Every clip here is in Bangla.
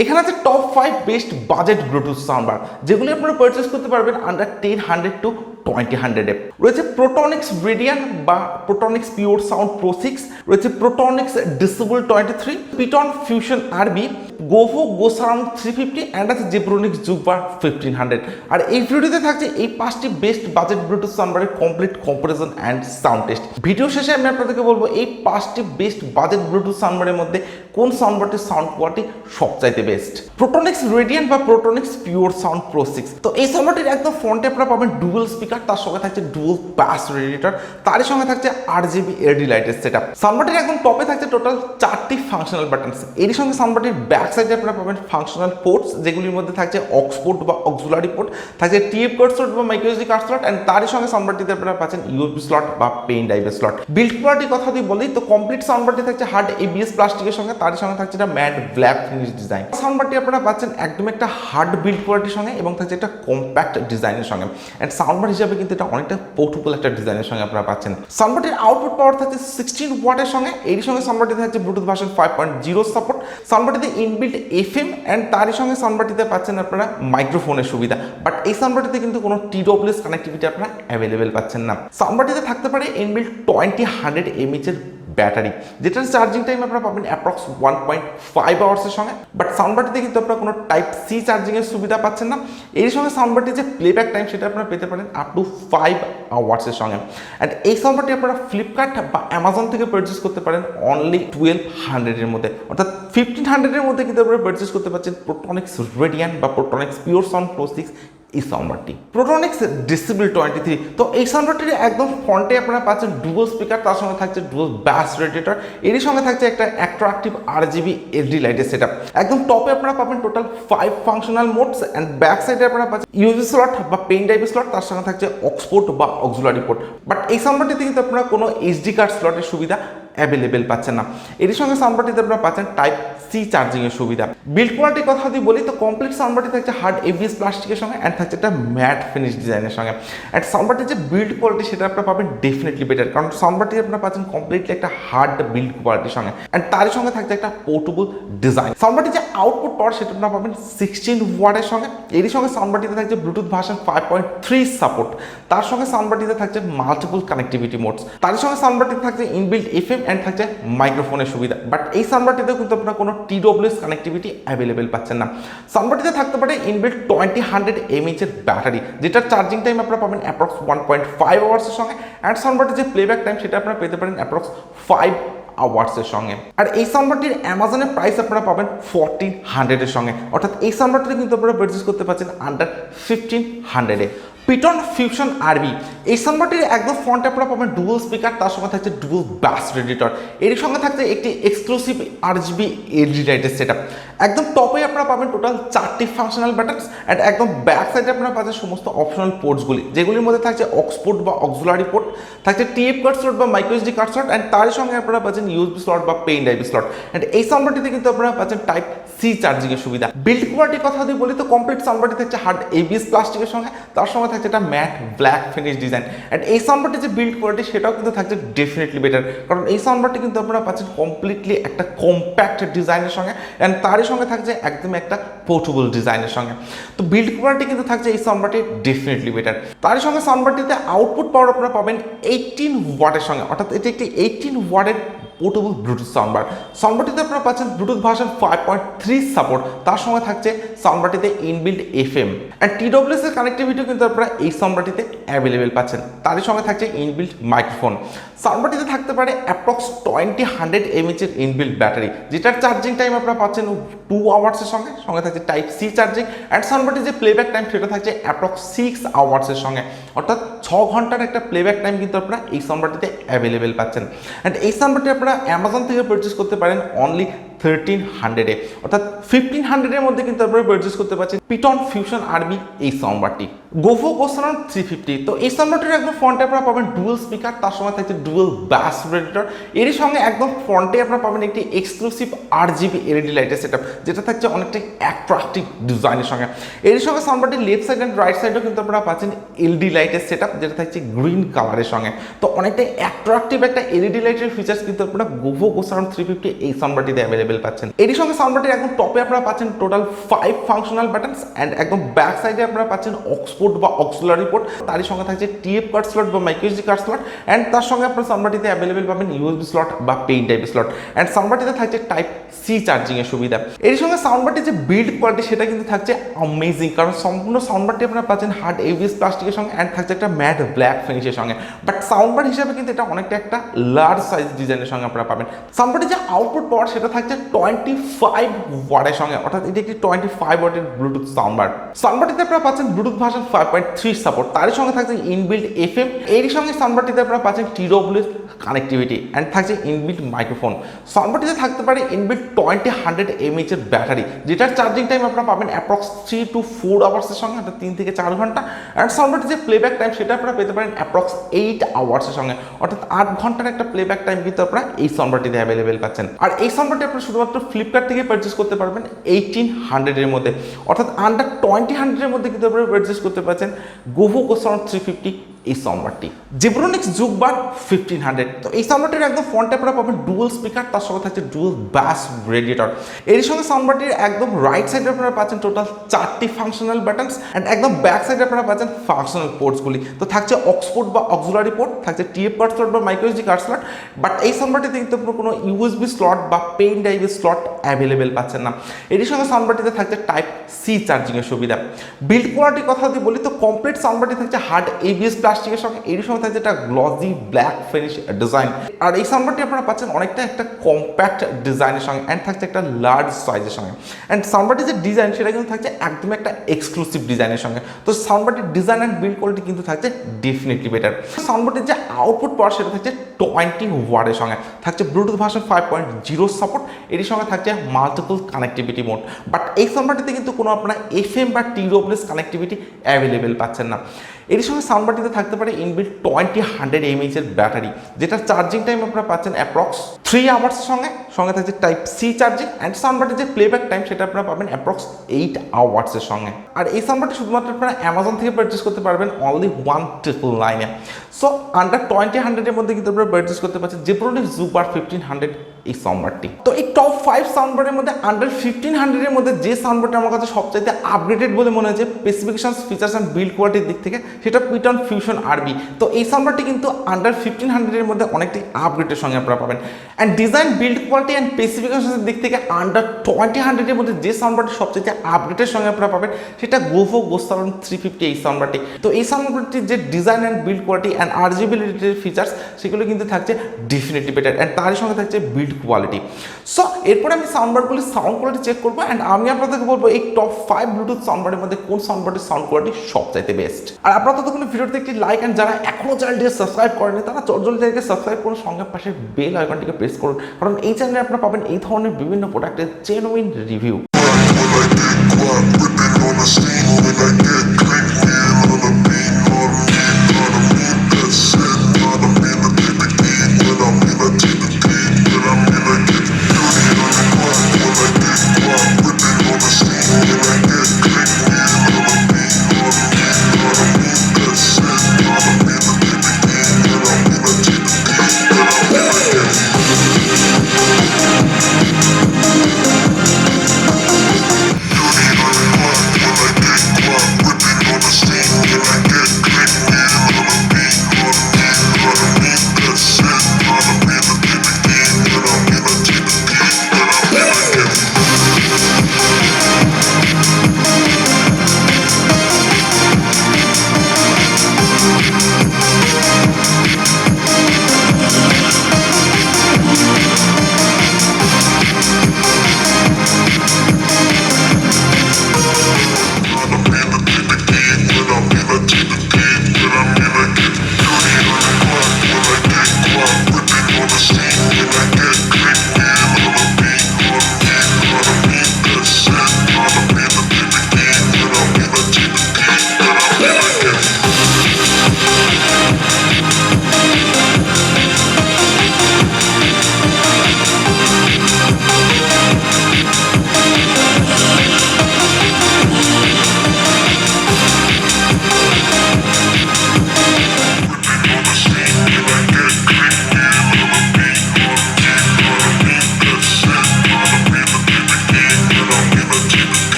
এখানে আছে top 5 best budget Bluetooth soundbar যেগুলি আপনারা পারচেজ করতে পারবেন আন্ডার 1000 টু 2000 এ। রয়েছে প্রোটনিক্স রেডিয়ান বা প্রোটনিক্স পিওর সাউন্ড প্রো 6, রয়েছে প্রোটনিক্স ডিসেবল 23, পিটন ফিউশন আরবি, গোভো গোসারাউন্ড 350 এন্ড আছে জেব্রোনিক্স জুক-বার 1500। আর এই ভিডিওতে থাকছে এই 5টি বেস্ট বাজেট ব্লুটুথ সাউন্ডবারের complete comparison and sound test. Video শেষে আমি আপনাদেরকে বলবো এই 5টি বেস্ট বাজেট ব্লুটুথ সাউন্ডবারের মধ্যে কোন সাউন্ডবারটির সাউন্ড কোয়ালিটি সবচাইতে বেস্ট। প্রোটনিক্স রেডিয়ান বা প্রোটনিক্স পিওর সাউন্ড প্রো 6, তো এই সাউন্ডবারটির একদম ফ্রন্টে আপনারা পাবেন ডুয়াল স্পিকার, তার সঙ্গে থাকছে ডুয়াল বাস রেডিয়েটর, তারই সঙ্গে থাকছে RGB এলইডি লাইটের সেটআপ। সাউন্ডবারটির একদম টপে থাকছে টোটাল 4টি ফাংশনাল বাটনস। এরই সঙ্গে সাউন্ডবারটির ব্যাক সাইডে আপনারা পাবেন ফাংশনাল পোর্টস, যেগুলির মধ্যে থাকছে অক্স পোর্ট বা অক্সিলারি পোর্ট, থাকছে টিএফ কার্ড স্লট বা micro SD card slot, and তারই সঙ্গে সাউন্ডবারটিতে আপনারা পাচ্ছেন ইউএসবি স্লট বা পেন ড্রাইভ স্লট। বিল্ড কোয়ালিটির কথা যদি বলি তো কমপ্লিট সাউন্ডবারটি থাকছে হার্ড ABS প্লাস্টিকের সঙ্গে, তারই সঙ্গে থাকছে এটা ম্যাট ব্ল্যাক ফিনিশ ডিজাইন। সাউন্ডবারটি আপনারা পাচ্ছেন একদম একটা হার্ড বিল্ড কোয়ালিটির সঙ্গে এবং থাকছে একটা কম্প্যাক্ট ডিজাইনের সঙ্গে, এন্ড সাউন্ডবার হিসাবে কিন্তু এটা অনেকটা পোর্টেবল একটা ডিজাইনের সঙ্গে আপনারা পাচ্ছেন। সাউন্ডবারটির আউটপুট পাওয়ার থাকছে 16 ওয়াটের সঙ্গে, এরই সঙ্গে সাউন্ডবারটিতে থাকছে ব্লুটুথ ভার্সন 5.0 সাপোর্ট। সাউন্ডবারটিতে ইনবিল্ট FM এন্ড তারই সঙ্গে সাউন্ডবারটিতে পাচ্ছেন আপনারা মাইক্রোফোনের সুবিধা, বাট এই সাউন্ডবারটিতে কিন্তু কোনো TWS কানেক্টিভিটি আপনারা অ্যাভেলেবেল পাচ্ছেন না। সাউন্ডবারটিতে থাকতে পারে ইনবিল্ট 2000 mAh এর ব্যাটারি, যেটার চার্জিং টাইম আপনারা পাবেন অ্যাপ্রক্স 1.5 আওয়ার্সের সঙ্গে, বাট সাউন্ডবারটিতে কিন্তু আপনারা কোনো টাইপ সি চার্জিং এর সুবিধা পাচ্ছেন না। এর সঙ্গে সাউন্ডবারটির যে প্লেব্যাক টাইম সেটা আপনারা পেতে পারেন আপ টু 5 আওয়ার্সের সঙ্গে। অ্যান্ড এই সাউন্ডবারটি আপনারা ফ্লিপকার্ট বা অ্যামাজন থেকে পারচেস করতে পারেন অনলি 1200 এর মধ্যে, অর্থাৎ 1500 এর মধ্যে কিন্তু আপনারা পারচেস করতে পারছেন প্রোটনিক্স রেডিয়ান বা প্রোটনিক্স পিওর সাউন্ড প্রো 6 এই সাউন্ডবারটি। প্রোটনিক্স ডিসেবল 23, তো এই সাউন্ডবারটির একদম ফ্রন্টে আপনারা পাচ্ছেন ডুয়াল স্পিকার, তার সঙ্গে থাকছে ডুয়াল ব্যাস রেডিয়েটর, এরই সঙ্গে থাকছে একটা অ্যাট্রাকটিভ RGB এলইডি লাইটের সেটআপ। একদম টপে আপনারা পাবেন total 5 functional modes, and back সাইডে আপনারা পাচ্ছেন ইউএসবি স্লট বা পেন ড্রাইভ স্লট, তার সঙ্গে থাকছে অক্স পোর্ট বা অক্সিলারি পোর্ট, বাট এই সাউন্ডবারটিতে কিন্তু আপনারা কোনো এইচডি কার্ড স্লটের সুবিধা অ্যাভেলেবেল পাচ্ছেন না। এর সঙ্গে সাউন্ডবারটিতে আপনারা পাচ্ছেন টাইপ সি চার্জিং এর সুবিধা। বিল্ড কোয়ালিটির কথা যদি বলি তো কমপ্লিট সাউন্ডবারটি থাকছে হার্ড ABS প্লাস্টিকের সঙ্গে এন্ড থাকছে একটা ম্যাট ফিনিশ ডিজাইনের সঙ্গে। এন্ড সাউন্ডবারটির যে বিল্ড কোয়ালিটি সেটা আপনারা পাবেন ডেফিনেটলি বেটার, কারণ সাউন্ডবারটি আপনারা পাচ্ছেন কমপ্লিটলি একটা হার্ড বিল্ড কোয়ালিটির সঙ্গে, এন্ড তারই সঙ্গে থাকছে একটা পোর্টেবল ডিজাইন। সাউন্ডবারটির যে আউটপুট পাওয়ার সেটা আপনারা পাবেন 16 ওয়াটের সঙ্গে, এরই সঙ্গে সাউন্ডবারটিতে থাকছে ব্লুটুথ ভার্সন 5.3 সাপোর্ট, তার সঙ্গে সাউন্ডবারটিতে থাকছে মাল্টিপল কানেক্টিভিটি মোডস, তার সঙ্গে সাউন্ডবারটিতে থাকছে ইনবিল্ট FM এন্ড থাকছে মাইক্রোফোনের সুবিধা, বাট এই সাউন্ডবারটিতে কিন্তু আপনারা কোনো TWS কানেক্টিভিটি অ্যাভেলেবেল পাচ্ছেন না। সাউন্ডবারটিতে থাকতে পারে ইনবিল্ট 2000 mAh এর ব্যাটারি, যেটার চার্জিং টাইম আপনারা পাবেন অ্যাপ্রক্স 1.5 আওয়ার্সের সঙ্গে, অ্যান্ড সাউন্ডবারটির যে প্লেব্যাক টাইম সেটা আপনারা পেতে পারেন অ্যাপ্রক্স 5 আওয়ার্সের সঙ্গে। আর এই সাউন্ডবারটির অ্যামাজনের প্রাইস আপনারা পাবেন 1400 এর সঙ্গে, অর্থাৎ এই সাউন্ডবারটিতে কিন্তু আপনারা পারচেজ করতে পারছেন আন্ডার 1500 এ। পিটন ফিউশন RB, এই সাউন্ডবারটির একদম ফ্রন্টে আপনারা পাবেন ডুয়াল স্পিকার, তার সঙ্গে থাকছে ডুয়াল ব্যাস রেডিয়েটর, এর সঙ্গে থাকছে একটি এক্সক্লুসিভ RGB এলইডি লাইটের সেটআপ। একদম টপে আপনারা পাবেন টোটাল 4টি ফাংশনাল বাটনস, এন্ড একদম ব্যাক সাইডে আপনারা পাচ্ছেন সমস্ত অপশনাল পোর্টসগুলি, যেগুলির মধ্যে থাকছে অক্স পোর্ট বা অক্সিলারি পোর্ট, থাকছে TF কার্ড স্লট বা micro SD card slot, and তারই সঙ্গে আপনারা পাচ্ছেন ইউএসবি স্লট বা পেন ড্রাইভ স্লট, এন্ড এই সাউন্ডবারটিতে কিন্তু আপনারা পাচ্ছেন টাইপ সি চার্জিং এর সুবিধা। বিল্ড কোয়ালিটির কথা যদি বলি তো কমপ্লিট সাউন্ডবারটি থাকছে হার্ড ABS প্লাস্টিকের সঙ্গে, তার সঙ্গে থাকছে একটা matte black finish design, and এই সাউন্ডবারটির যে বিল্ড কোয়ালিটি সেটাও কিন্তু থাকছে ডেফিনেটলি বেটার, কারণ এই সাউন্ডবারটি কিন্তু আপনারা পাচ্ছেন কমপ্লিটলি একটা কম্প্যাক্ট ডিজাইনের সঙ্গে, এন্ড তারই সঙ্গে থাকছে একদম একটা পোর্টেবল ডিজাইনের সঙ্গে। তো বিল্ড কোয়ালিটি কিন্তু থাকছে এই সাউন্ডবারটির ডেফিনেটলি বেটার। তারই সঙ্গে সাউন্ডবারটিতে আউটপুট পাওয়ার আপনারা পাবেন 18 ওয়াটের সঙ্গে, অর্থাৎ এটি একটি 18 ওয়াটের পোর্টেবল ব্লুটুথ সাউন্ডবার। সাউন্ডবারটিতে আপনারা পাচ্ছেন ব্লুটুথ ভার্সন 5.3 সাপোর্ট, তার সঙ্গে থাকছে সাউন্ডবারটিতে ইনবিল্ট FM অ্যান্ড TWS এর কানেক্টিভিটিও কিন্তু আপনারা এই সাউন্ডবারটিতে অ্যাভেলেবেল পাচ্ছেন, তারই সঙ্গে থাকছে ইনবিল্ট মাইক্রোফোন। সাউন্ডবারটিতে থাকতে পারে অ্যাপ্রক্স 2000 mAh এর ইনবিল্ট ব্যাটারি, যেটার চার্জিং টাইম আপনারা পাচ্ছেন 2 আওয়ার্সের সঙ্গে, সঙ্গে থাকছে টাইপ সি চার্জিং, অ্যান্ড সাউন্ডবারটির যে প্লেব্যাক টাইম সেটা থাকছে অ্যাপ্রক্স 6 আওয়ার্সের সঙ্গে, অর্থাৎ 6 ঘন্টার একটা প্লেব্যাক টাইম কিন্তু আপনারা এই সাউন্ডবারটিতে অ্যাভেলেবেল পাচ্ছেন। অ্যান্ড এই সাউন্ডবারটি আপনারা অ্যামাজন থেকে পারচেজ করতে পারেন অনলি 1300 এ, অর্থাৎ 1500 এর মধ্যে কিন্তু আপনারা পারচেজ করতে পারছেন পিটন ফিউশন RB এই সাউন্ডবারটি। গোভো গোসারাউন্ড 350। তো এই সাউন্ডবারটির একদম ফ্রন্টে আপনারা পাবেন ডুয়াল স্পিকার, তার সঙ্গে থাকছে ডুয়াল ব্যাস রেডিটর। এরই সঙ্গে একদম ফ্রন্টে আপনারা পাবেন একটি এক্সক্লুসিভ RGB এলইডি লাইটের সেটআপ, যেটা থাকছে অনেকটাই অ্যাট্রাকটিভ ডিজাইনের সঙ্গে। এরই সঙ্গে সাউন্ডবারটির লেফট সাইড অ্যান্ড রাইট সাইডেও কিন্তু আপনারা পাচ্ছেন এলইডি লাইটের সেটআপ, যেটা থাকছে গ্রিন কালারের সঙ্গে। তো অনেকটাই অ্যাট্রাকটিভ একটা এলইডি লাইটের ফিচার্স কিন্তু আপনারা গোভো গোসারাউন্ড 350 এই সাউন্ডবারটিতে অ্যাভেলেবেল পাচ্ছেন। এরই সঙ্গে সাউন্ডবারটির একদম টপে আপনারা পাচ্ছেন টোটাল 5 ফাংশনাল বাটনস, অ্যান্ড একদম ব্যাক সাইডে আপনারা পাচ্ছেন অক্সপোর্ট বা অক্সিলারি পোর্ট, তারই সঙ্গে থাকছে টিএফ কার্ড স্লট বা মাইক্রোএসডি কার্ড স্লট, অ্যান্ড তার সঙ্গে আপনার সাউন্ডবারটিতে অ্যাভেলেবেল পাবেন ইউএসবি স্লট বা পেইন টাইপ স্লট, অ্যান্ড সাউন্ডবারটিতে থাকছে টাইপ সি চার্জিং এর সুবিধা। এর সঙ্গে সাউন্ডবারটির যে বিল্ড কোয়ালিটি সেটা কিন্তু থাকছে অ্যামেজিং, কারণ সম্পূর্ণ সাউন্ডবারটি আপনারা পাচ্ছেন হার্ড এবিএস প্লাস্টিকের সঙ্গে, অ্যান্ড থাকছে একটা ম্যাট ব্ল্যাক ফিনিশের সঙ্গে। বাট সাউন্ডবার হিসাবে কিন্তু এটা অনেকটা একটা লার্জ সাইজ ডিজাইনের সঙ্গে আপনারা পাবেন। সাউন্ডবারটির যে আউটপুট পাওয়ার সেটা থাকছে 25 ওয়াটের সঙ্গে, অর্থাৎ এটি একটি 25 ওয়াটের ব্লুটুথ সাউন্ডবার। সাউন্ডবারটিতে আপনারা পাচ্ছেন ব্লুটুথ ভার্সন 5.3 সাপোর্ট, তারই সঙ্গে থাকছে ইনবিল্ট এফএম। এরই সঙ্গে সাউন্ডবারটিতে আপনারা পাচ্ছেন TWS কানেক্টিভিটি, অ্যান্ড থাকছে ইনবিল্ট মাইক্রোফোন। সাউন্ডবারটিতে থাকতে পারে ইনবিল্ট 20-100 mAh এর ব্যাটারি, যেটার চার্জিং টাইম আপনারা পাবেন অ্যাপ্রক্স 3 to 4 আওয়ার্সের সঙ্গে, অর্থাৎ 3 থেকে 4 ঘন্টা। অ্যান্ড সাউন্ডবারটির যে প্লেব্যাক টাইম সেটা আপনারা পেতে পারেন অ্যাপ্রক্স 8 আওয়ার্সের সঙ্গে, অর্থাৎ 8 ঘন্টার একটা প্লেব্যাক টাইম কিন্তু আপনারা এই সাউন্ডবারটিতে অ্যাভেলেবেল পাচ্ছেন। আর এই সাউন্ডবারটি আপনারা শুধুমাত্র ফ্লিপকার্ট থেকে পারচেস করতে পারবেন 1800 এর মধ্যে, অর্থাৎ আন্ডার 2000 এর মধ্যে কিন্তু আপনারা পারচেস করতে পারছেন গোভো গোসারাউন্ড 350 এই সাউন্ডবারটি। জেব্রোনিক্স জুক-বার 1500। তো এই সাউন্ডবারটির একদম ফ্রন্টে আপনারা পাবেন ডুয়াল স্পিকার, তার সঙ্গে থাকছে ডুয়াল ব্যাস রেডিয়েটর। এর সঙ্গে সাউন্ডবারটির একদম রাইট সাইডে আপনারা পাচ্ছেন টোটাল 4টি ফাংশনাল বাটনস, অ্যান্ড একদম ব্যাক সাইডে আপনারা পাচ্ছেন ফাংশনাল পোর্টসগুলি। তো থাকছে অক্সপোর্ট বা অক্সিলারি পোর্ট, থাকছে টিএফ কার্ড স্লট বা মাইক্রোএসডি কার্ড স্লট। বাট এই সাউন্ডবারটিতে কিন্তু আপনারা কোনো ইউএসবি স্লট বা পেইন ড্রাইভ স্লট অ্যাভেলেবেল পাচ্ছেন না। এর সঙ্গে সাউন্ডবারটিতে থাকছে টাইপ সি চার্জিং এর সুবিধা। বিল্ড কোয়ালিটির কথা যদি বলি, তো কমপ্লিট সাউন্ডবারটি থাকছে হার্ড এবিএস প্লাস্টিকের সঙ্গে, এর সঙ্গে থাকছে একটা গ্লসি ব্ল্যাক ফিনিশ ডিজাইন। আর এই সাউন্ডবারটি আপনারা পাচ্ছেন অনেকটা একটা কম্প্যাক্ট ডিজাইনের সঙ্গে, অ্যান্ড থাকছে একটা লার্জ সাইজের সঙ্গে। অ্যান্ড সাউন্ডবারটির যে ডিজাইন সেটা কিন্তু থাকছে একদম একটা এক্সক্লুসিভ ডিজাইনের সঙ্গে। তো সাউন্ডবারটির ডিজাইন অ্যান্ড বিল্ড কোয়ালিটি কিন্তু থাকছে ডেফিনেটলি বেটার। সাউন্ডবারটির যে আউটপুট পাওয়ার সেটা থাকছে 20 ওয়াটের সঙ্গে, থাকছে ব্লুটুথ ভার্সন 5.0 সাপোর্ট, এর সঙ্গে থাকছে মাল্টিপল কানেক্টিভিটি মোড। বাট এই সাউন্ডবারটিতে কিন্তু কোনো আপনারা এফএম বা TWS কানেক্টিভিটি অ্যাভেলেবেল পাচ্ছেন না। এর সঙ্গে সাউন্ডবারটিতে থাকতে পারে ইনবিল্ট 20-100 mAh এর ব্যাটারি, যেটার চার্জিং টাইম আপনারা পাচ্ছেন অ্যাপ্রক্স 3 আওয়ার্সের সঙ্গে থাকছে টাইপ সি চার্জিং, অ্যান্ড সাউন্ডবারটির যে প্লেব্যাক টাইম সেটা আপনারা পাবেন অ্যাপ্রক্স 8 আওয়ার্সের সঙ্গে। আর এই সাউন্ডবারটি শুধুমাত্র আপনারা অ্যামাজন থেকে পারচেস করতে পারবেন অনলি 1999-এ। সো আন্ডার 20-100 এর মধ্যে কিন্তু আপনারা পারচেস করতে পারছেন জেব্রোনিক্স জুক-বার 1500 এই সাউন্ডবারটি। তো এই টপ 5 সাউন্ডবারের মধ্যে আন্ডার 1500 এর মধ্যে যে সাউন্ডবারটি আমার কাছে সবচাইতে আপডেটেড বলে মনে হয়েছে স্পেসিফিকেশন, ফিচার্স অ্যান্ড বিল্ড কোয়ালিটির দিক থেকে, সেটা Ptron Fusion RB। তো এই সাউন্ডবারটি কিন্তু আন্ডার 1500 এর মধ্যে অনেকটাই আপডেটের সঙ্গে আপনারা পাবেন। And design, build quality and স্পেসিফিকেশনের দিক থেকে আন্ডার 20-100 এর মধ্যে যে সাউন্ডবারটি সবচেয়ে আপডেটের সঙ্গে আপনারা পাবেন সেটা গোভো গোসারাউন্ড 350 এই সাউন্ডবারটি। তো এই সাউন্ডবারটির যে design and build quality and RGB related features সেগুলো কিন্তু থাকছে ডেফিনেটলি বেটার, অ্যান্ড তারই সঙ্গে থাকছে বিল্ড কোয়ালিটি। সো এরপরে আমি সাউন্ডবারগুলির সাউন্ড কোয়ালিটি চেক করবো, অ্যান্ড আমি আপনাদেরকে বলবো এই টপ 5 ব্লুটুথ সাউন্ডবারের মধ্যে কোন সাউন্ডবারটির সাউন্ড কোয়ালিটি সবচাইতে বেস্ট। আর আপনারা ততক্ষণ ভিডিওতে একটি লাইক, অ্যান্ড যারা এখনো চ্যানেলটিকে সাবস্ক্রাইব করেনি তারা জলদি থেকে সাবস্ক্রাইব করুন, সঙ্গে পাশে বেল আইকনটিকে প্রেস করুন, কারণ এই চ্যানেলে আপনারা পাবেন এই ধরনের বিভিন্ন প্রোডাক্টের জেনুইন রিভিউ।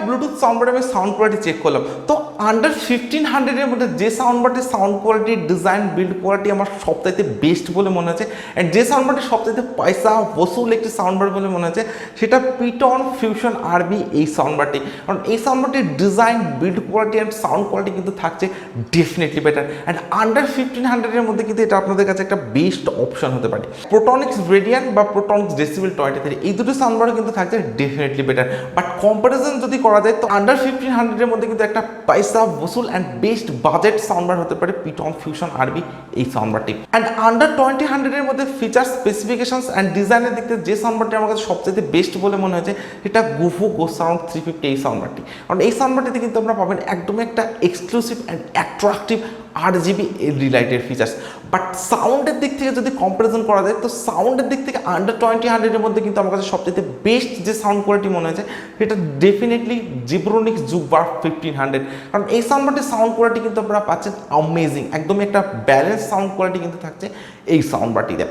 ব্লুটুথ সাউন্ডবারে আমি সাউন্ড কোয়ালিটি চেক করলাম, তো আন্ডার 1500-এর মধ্যে যে সাউন্ডবারটির sound quality, design, build quality আমার সবচাইতে বেস্ট বলে মনে হচ্ছে, অ্যান্ড যে সাউন্ডবারটি সবচাইতে পয়সা বসুল একটি সাউন্ডবার বলে মনে হচ্ছে, সেটা Ptron Fusion RB এই সাউন্ডবারটি। কারণ এই সাউন্ডবারটির design, build quality and sound quality কিন্তু থাকছে ডেফিনেটলি বেটার, অ্যান্ড আন্ডার 1500-এর মধ্যে কিন্তু এটা আপনাদের কাছে একটা বেস্ট অপশন হতে পারে। Protronics Radian বা Protronics Decibel 23 এই দুটো সাউন্ডবারও কিন্তু থাকছে ডেফিনেটলি বেটার, বাট কম্পারিজন যদি করা যায় তো আন্ডার 1500-এর মধ্যে কিন্তু একটা পয়সা বসুল অ্যান্ড বেস্ট বাজেট সাউন্ডবার হতে পারে Ptron Fusion RB এই সাউন্ডবারটি। অ্যান্ড আন্ডার 2000-এর মধ্যে ফিচার, স্পেসিফিকেশনস অ্যান্ড ডিজাইনের দিক থেকে যে সাউন্ডবারটি আমার কাছে সবচেয়ে বেস্ট বলে মনে হয়েছে সেটা GOVO GOSURROUND 350 এই সাউন্ডবারটি। কারণ এই সাউন্ডবারটিতে কিন্তু আপনারা পাবেন একদমই একটা exclusive and attractive RGB LED লাইটের ফিচার্স। বাট সাউন্ডের দিক থেকে যদি কম্পারিজন করা যায় তো সাউন্ডের দিক থেকে আন্ডার 2000-এর মধ্যে কিন্তু আমার কাছে সবচেয়ে বেস্ট যে সাউন্ড কোয়ালিটি মনে হয়েছে সেটা ডেফিনেটলি Zebronics Juke-Bar 1500। কারণ এই সাউন্ডবারটির সাউন্ড কোয়ালিটি কিন্তু আপনারা পাচ্ছেন অ্যামেজিং, একদমই একটা ব্যালেন্স সাউন্ড কোয়ালিটি কিন্তু থাকছে এই সাউন্ডবারটিতে।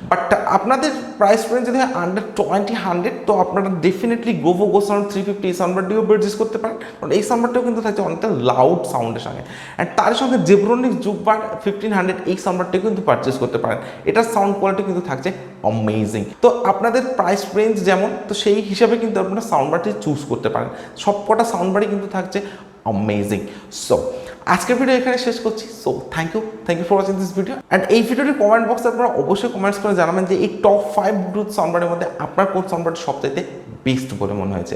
বাট আপনাদের প্রাইস রেঞ্জ যদি হয় আন্ডার 2000 তো আপনারা ডেফিনেটলি GOVO GOSURROUND 350 এই সাউন্ডবারটিও পারচেজ করতে পারেন, কারণ এই সাউন্ডবারটিও কিন্তু থাকছে অনেকটা লাউড সাউন্ডের সঙ্গে। অ্যান্ড তার সঙ্গে Zebronics Juke-Bar 1500 এই সাউন্ডবারটিও কিন্তু পারচেজ করতে পারেন, এটার সাউন্ড কোয়ালিটি কিন্তু থাকছে অ্যামেজিং। তো আপনাদের প্রাইস রেঞ্জ যেমন, তো সেই হিসাবে কিন্তু আপনারা সাউন্ডবারটি চুজ করতে পারেন, সবকটা সাউন্ডবারই কিন্তু থাকছে অ্যামেজিং। সো আজকের ভিডিও এখানে শেষ করছি। So thank you for watching this video, and এই ভিডিওটির কমেন্ট বক্সে আপনারা অবশ্যই কমেন্টস করে জানাবেন যে এই টপ 5 ব্লুটুথ সাউন্ডবারের মধ্যে আপনার কোন সাউন্ডবারটি সবচাইতে বেস্ট বলে মনে হয়েছে।